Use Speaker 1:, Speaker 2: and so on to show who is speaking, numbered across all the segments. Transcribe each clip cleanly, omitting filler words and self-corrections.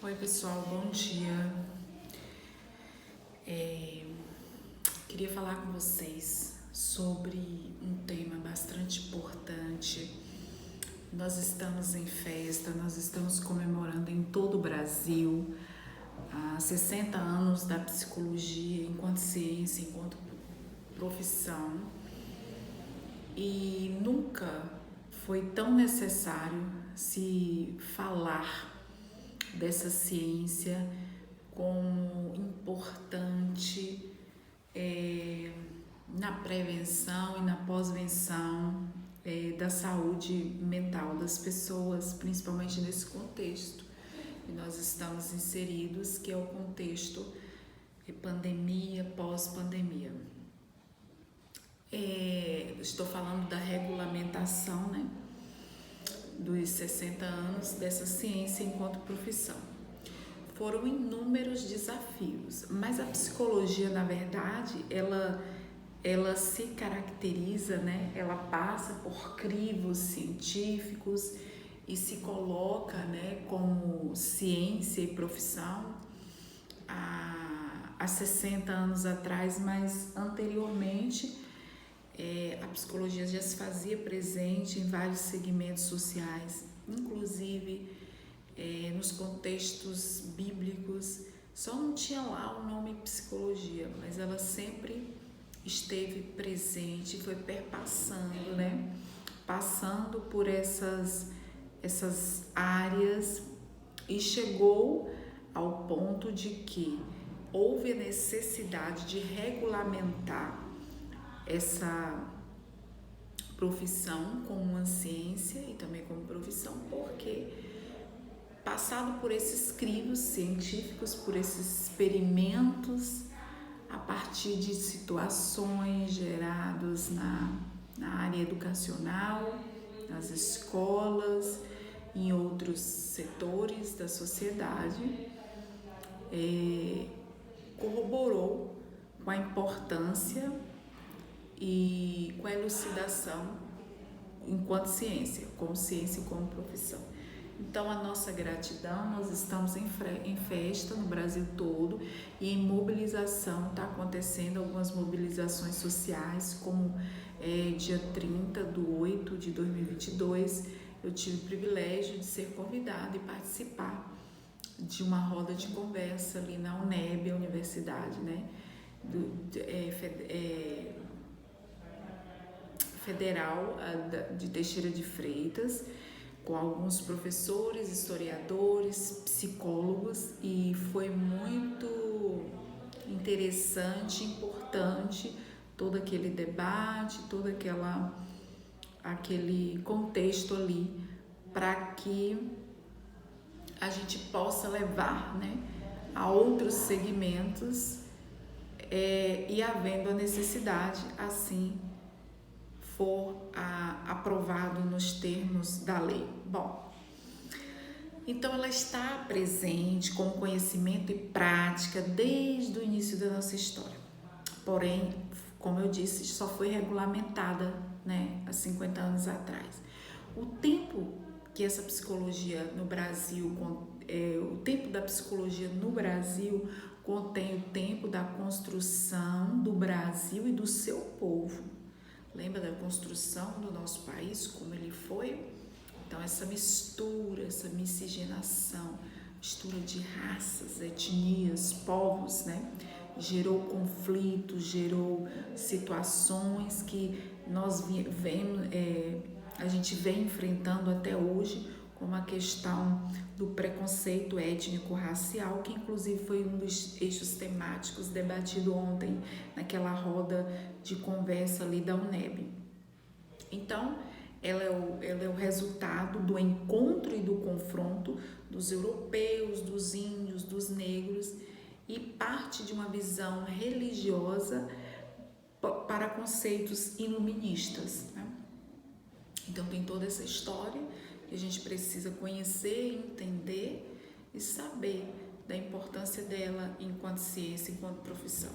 Speaker 1: Oi pessoal, bom dia. Queria falar com vocês sobre um tema bastante importante. Nós estamos em festa, nós estamos comemorando em todo o Brasil 60 anos da psicologia enquanto ciência, enquanto profissão. E nunca foi tão necessário se falar dessa ciência como importante na prevenção e na pós-venção da saúde mental das pessoas, principalmente nesse contexto que nós estamos inseridos, que é o contexto de pandemia, pós-pandemia. Estou falando da regulamentação, né, dos 60 anos dessa ciência enquanto profissão. Foram inúmeros desafios, mas a psicologia, na verdade, ela se caracteriza, né? Ela passa por crivos científicos e se coloca, né, como ciência e profissão há 60 anos atrás, mas anteriormente a psicologia já se fazia presente em vários segmentos sociais, inclusive nos contextos bíblicos. Só não tinha lá o nome psicologia, mas ela sempre esteve presente, foi perpassando, né? Passando por essas áreas e chegou ao ponto de que houve a necessidade de regulamentar essa profissão como uma ciência e também como profissão, porque passado por esses crivos científicos, por esses experimentos a partir de situações geradas na área educacional, nas escolas, em outros setores da sociedade, corroborou com a importância e com a elucidação enquanto ciência e como profissão. Então, a nossa gratidão, nós estamos em festa no Brasil todo e em mobilização, está acontecendo algumas mobilizações sociais, como dia 30/8 de 2022, eu tive o privilégio de ser convidada e participar de uma roda de conversa ali na UNEB, a universidade, né, Federal de Teixeira de Freitas, com alguns professores, historiadores, psicólogos, e foi muito interessante, importante todo aquele debate, todo aquele contexto ali, para que a gente possa levar, né, a outros segmentos e havendo a necessidade, assim for aprovado nos termos da lei. Bom, então ela está presente como conhecimento e prática desde o início da nossa história. Porém, como eu disse, só foi regulamentada, né, há 50 anos atrás. O tempo que essa psicologia no Brasil, o tempo da psicologia no Brasil contém o tempo da construção do Brasil e do seu povo. Lembra da construção do nosso país, como ele foi? Então, essa mistura, essa miscigenação, mistura de raças, etnias, povos, né? Gerou conflitos, gerou situações que a gente vem enfrentando até hoje, como a questão do preconceito étnico-racial, que inclusive foi um dos eixos temáticos debatido ontem naquela roda de conversa ali da UNEB. Então, ela é o resultado do encontro e do confronto dos europeus, dos índios, dos negros, e parte de uma visão religiosa para conceitos iluministas, né? Então tem toda essa história que a gente precisa conhecer, entender e saber da importância dela enquanto ciência, enquanto profissão.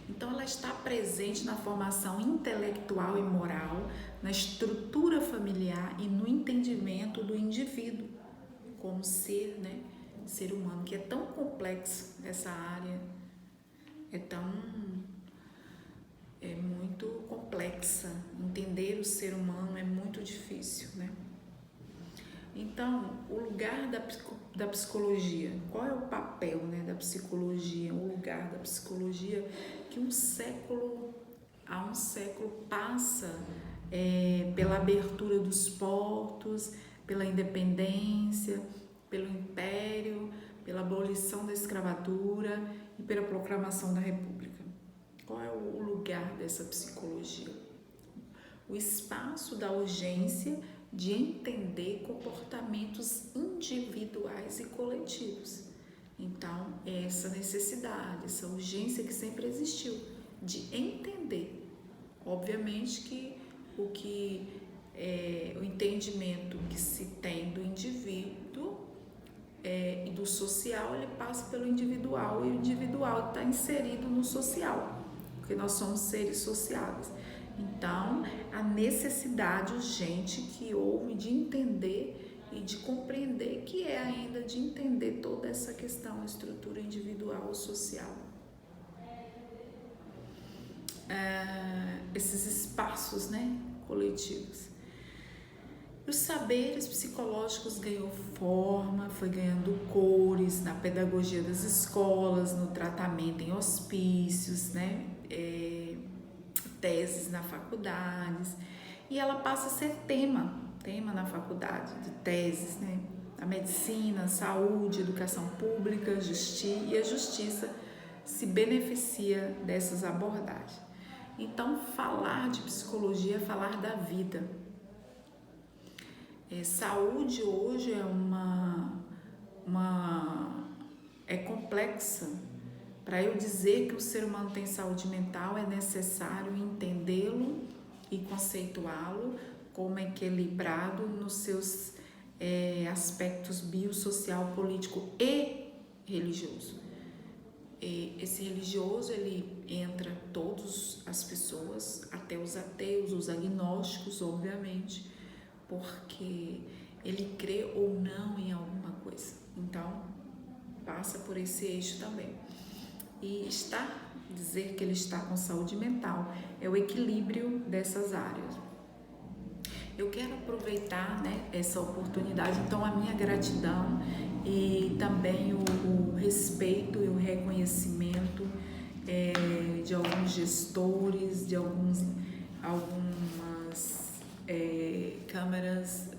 Speaker 1: Então ela está presente na formação intelectual e moral, na estrutura familiar e no entendimento do indivíduo como ser, né, ser humano, que é tão complexo essa área, é muito complexa. Entender o ser humano é muito difícil, né? Então, o lugar da psicologia, qual é o papel, né, da psicologia, o lugar da psicologia que há um século passa pela abertura dos portos, pela independência, pelo império, pela abolição da escravatura e pela proclamação da República. Qual é o lugar dessa psicologia? O espaço da urgência de entender comportamentos individuais e coletivos. Então, é essa necessidade, essa urgência que sempre existiu de entender. Obviamente que o entendimento que se tem do indivíduo e do social, ele passa pelo individual, e o individual está inserido no social, porque nós somos seres sociáveis. Então, a necessidade urgente que houve de entender e de compreender, que é ainda de entender toda essa questão, estrutura individual e social. Esses espaços, né, coletivos. Os saberes psicológicos ganhou forma, foi ganhando cores na pedagogia das escolas, no tratamento em hospícios, né, teses na faculdades, e ela passa a ser tema na faculdade, de teses, né? A medicina, saúde, educação pública, e a justiça se beneficia dessas abordagens. Então, falar de psicologia é falar da vida. Saúde hoje é complexa. Para eu dizer que o ser humano tem saúde mental, é necessário entendê-lo e conceituá-lo como equilibrado nos seus aspectos biosocial, político e religioso. Esse religioso, ele entra todas as pessoas, até os ateus, os agnósticos, obviamente, porque ele crê ou não em alguma coisa. Então, passa por esse eixo também. E dizer que ele está com saúde mental é o equilíbrio dessas áreas. Eu quero aproveitar, né, essa oportunidade, então a minha gratidão e também o respeito e o reconhecimento de alguns gestores, de algumas câmaras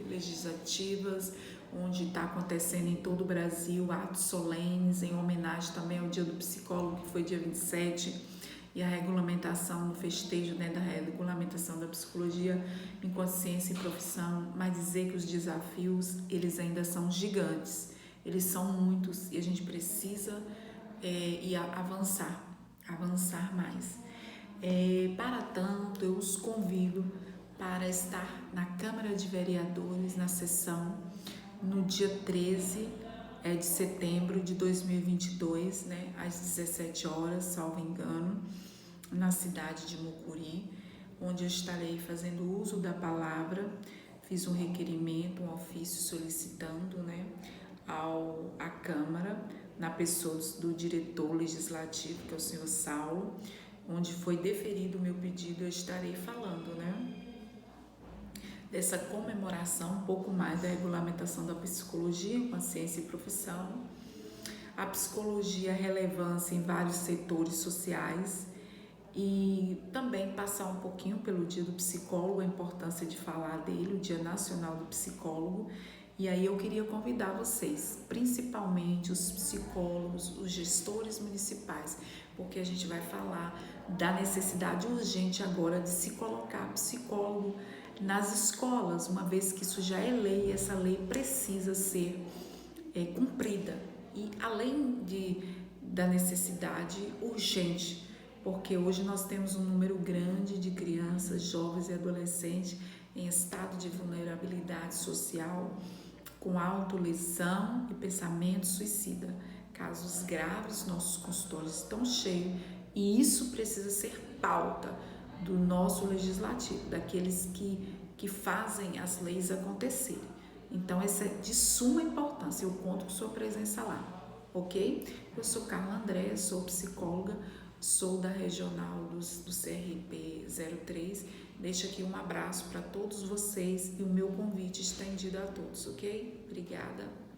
Speaker 1: legislativas, onde está acontecendo em todo o Brasil atos solenes em homenagem também ao Dia do Psicólogo, que foi dia 27, e a regulamentação, no festejo, né, da regulamentação da psicologia enquanto ciência e profissão, mas dizer que os desafios, eles ainda são gigantes, eles são muitos, e a gente precisa avançar mais. Para tanto, eu os convido para estar na Câmara de Vereadores, na sessão, no dia 13 de setembro de 2022, né, às 17 horas, salvo engano, na cidade de Mucuri, onde eu estarei fazendo uso da palavra. Fiz um requerimento, um ofício solicitando, né, à Câmara, na pessoa do diretor legislativo, que é o senhor Saulo, onde foi deferido o meu pedido. Eu estarei falando, né, dessa comemoração, um pouco mais da regulamentação da psicologia com a ciência e profissão, a psicologia, a relevância em vários setores sociais, e também passar um pouquinho pelo Dia do Psicólogo, a importância de falar dele, o Dia Nacional do Psicólogo. E aí eu queria convidar vocês, principalmente os psicólogos, os gestores municipais, porque a gente vai falar da necessidade urgente agora de se colocar psicólogo nas escolas, uma vez que isso já é lei, essa lei precisa ser cumprida. E além da necessidade urgente, porque hoje nós temos um número grande de crianças, jovens e adolescentes em estado de vulnerabilidade social, com autolesão e pensamento suicida. Casos graves, nossos consultórios estão cheios, e isso precisa ser pauta do nosso legislativo, daqueles que fazem as leis acontecerem. Então, isso é de suma importância, eu conto com sua presença lá, ok? Eu sou Carla André, sou psicóloga, sou da regional do CRP 03. Deixo aqui um abraço para todos vocês e o meu convite estendido a todos, ok? Obrigada.